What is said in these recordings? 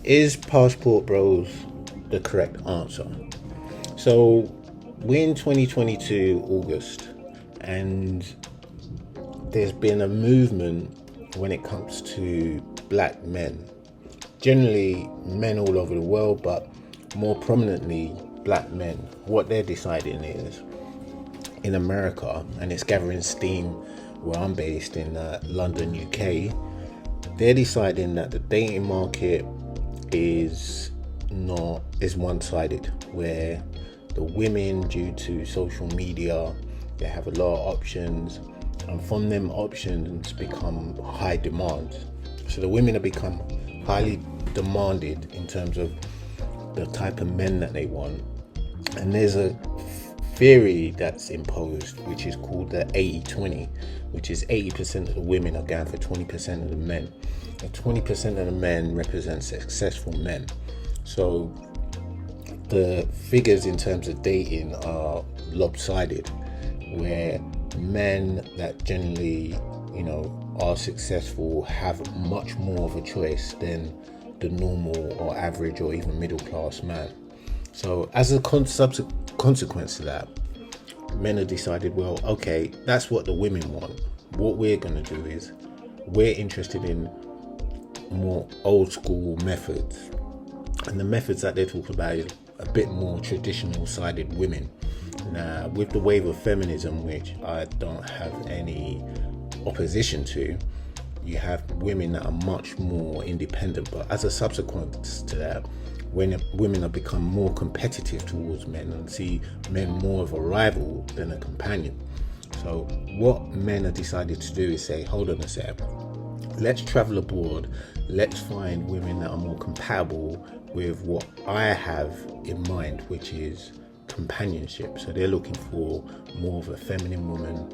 Is Passport Bros the correct answer? So we're in 2022 August, and there's been a movement when it comes to black men. Generally, men all over the world, but more prominently, black men. What they're deciding is in America, and it's gathering steam where I'm based in London, UK. They're deciding that the dating market is not is one-sided, where the women, due to social media, they have a lot of options, and from them options become high demand. So the women have become highly demanded in terms of the type of men that they want. And there's a theory that's imposed which is called the 80-20, which is 80% of the women are going for 20% of the men, and 20% of the men represent successful men. So the figures in terms of dating are lopsided, where men that generally, are successful have much more of a choice than the normal or average or even middle class man. So as a consequence to that, men have decided, well, okay, that's what the women want. What we're going to do is we're interested in more old school methods. And the methods that they're talking about is a bit more traditional sided women. Now, with the wave of feminism, which I don't have any opposition to, you have women that are much more independent. But as a subsequence to that, when women have become more competitive towards men and see men more of a rival than a companion. So what men have decided to do is say, hold on a sec, let's travel abroad, let's find women that are more compatible with what I have in mind, which is companionship. So they're looking for more of a feminine woman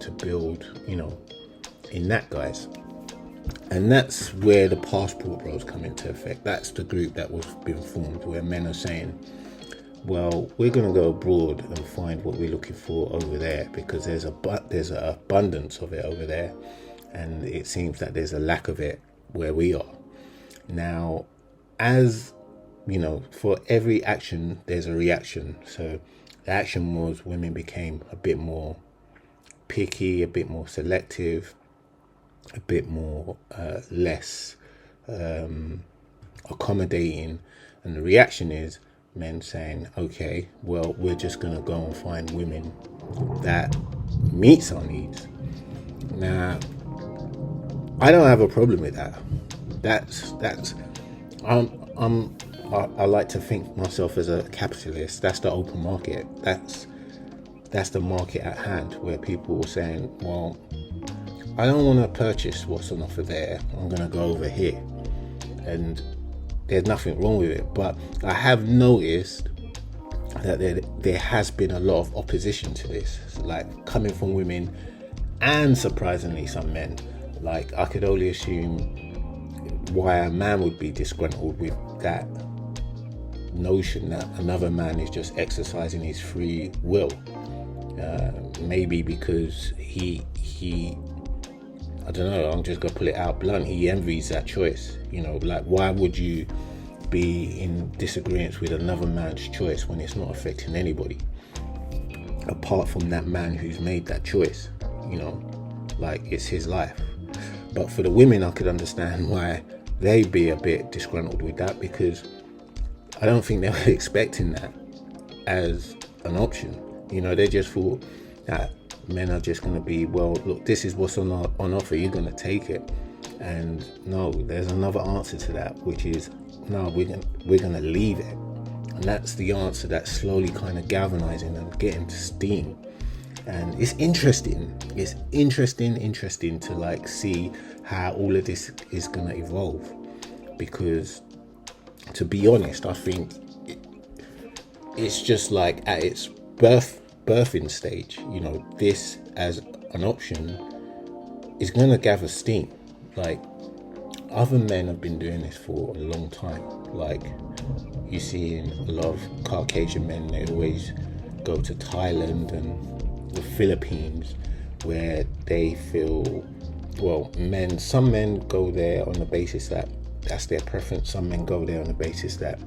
to build, in that, guys. And that's where the Passport Bros come into effect. That's the group that was being formed, where men are saying, well, we're going to go abroad and find what we're looking for over there, because there's an abundance of it over there, and it seems that there's a lack of it where we are. Now, as for every action, there's a reaction. So the action was women became a bit more picky, a bit more selective, a bit more less accommodating, and the reaction is men saying, okay, well, we're just going to go and find women that meets our needs. Now, I don't have a problem with that. That's I like to think myself as a capitalist. That's the open market. That's the market at hand, where people are saying, well, I don't want to purchase what's on offer there. I'm going to go over here. And there's nothing wrong with it. But I have noticed that there has been a lot of opposition to this, like coming from women and surprisingly some men. Like, I could only assume why a man would be disgruntled with that notion that another man is just exercising his free will. Maybe because he I don't know, I'm just gonna put it out blunt, he envies that choice. Like, why would you be in disagreement with another man's choice when it's not affecting anybody apart from that man who's made that choice? Like, it's his life. But for the women, I could understand why they'd be a bit disgruntled with that, because I don't think they were expecting that as an option. They just thought that men are just going to be, well, look, this is what's on offer, you're going to take it. And no, there's another answer to that, which is, no, we're going to leave it. And that's the answer that's slowly kind of galvanizing and getting to steam. And it's interesting. It's interesting to like see how all of this is going to evolve. Because, to be honest, I think it's just like at its birthing stage. This as an option is going to gather steam. Like, other men have been doing this for a long time. Like, you see in a lot of Caucasian men, they always go to Thailand and the Philippines, where they feel, well, some men go there on the basis that that's their preference. Some men go there on the basis that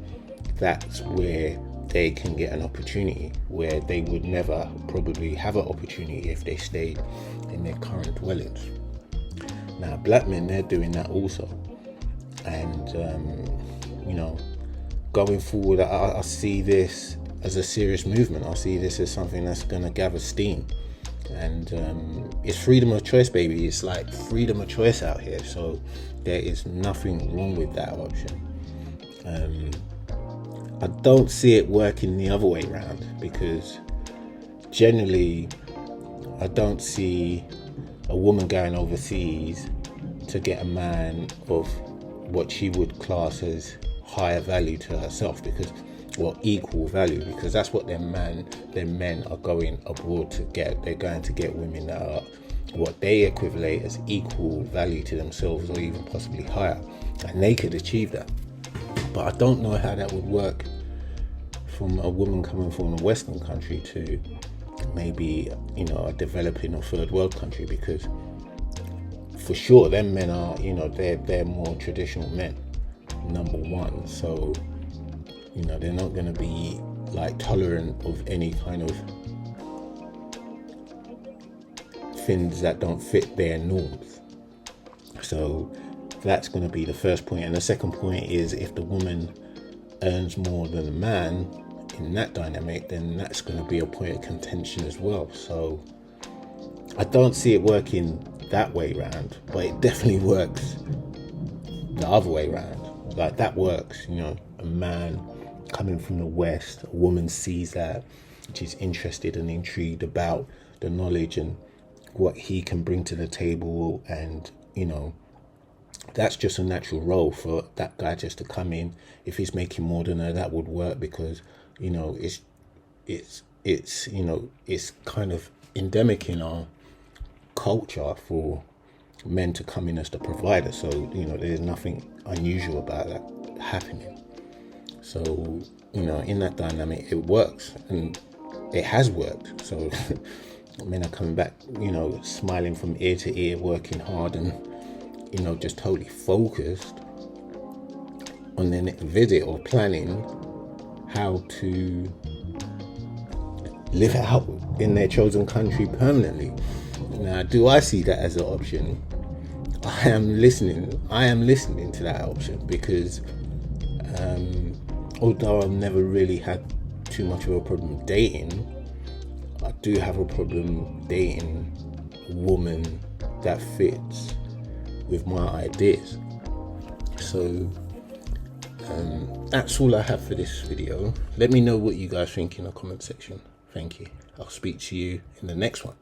that's where they can get an opportunity where they would never probably have an opportunity if they stayed in their current dwellings. Now, black men, they're doing that also. And, going forward, I see this as a serious movement. I see this as something that's going to gather steam. And it's freedom of choice, baby. It's like freedom of choice out here. So there is nothing wrong with that option. I don't see it working the other way around, because generally I don't see a woman going overseas to get a man of what she would class as higher value to herself, because, well, equal value, because that's what their men are going abroad to get. They're going to get women that are what they equivalent as equal value to themselves, or even possibly higher, and they could achieve that. But I don't know how that would work from a woman coming from a Western country to maybe, a developing or third world country, because for sure them men are, they're more traditional men, number one. So, they're not going to be like tolerant of any kind of things that don't fit their norms. So that's going to be the first point. And the second point is, if the woman earns more than the man in that dynamic, then that's going to be a point of contention as well. So I don't see it working that way round, but it definitely works the other way round. Like, that works, a man coming from the West, a woman sees that, she's interested and intrigued about the knowledge and what he can bring to the table, and that's just a natural role for that guy just to come in. If he's making more than her, that would work, because it's kind of endemic in our culture for men to come in as the provider. So there's nothing unusual about that happening. So in that dynamic, it works, and it has worked. So men are coming back, smiling from ear to ear, working hard, and just totally focused on their next visit, or planning how to live out in their chosen country permanently. Now, do I see that as an option? I am listening to that option, because although I've never really had too much of a problem dating, I do have a problem dating a woman that fits with my ideas. So that's all I have for this video. Let me know what you guys think in the comment section. Thank you. I'll speak to you in the next one.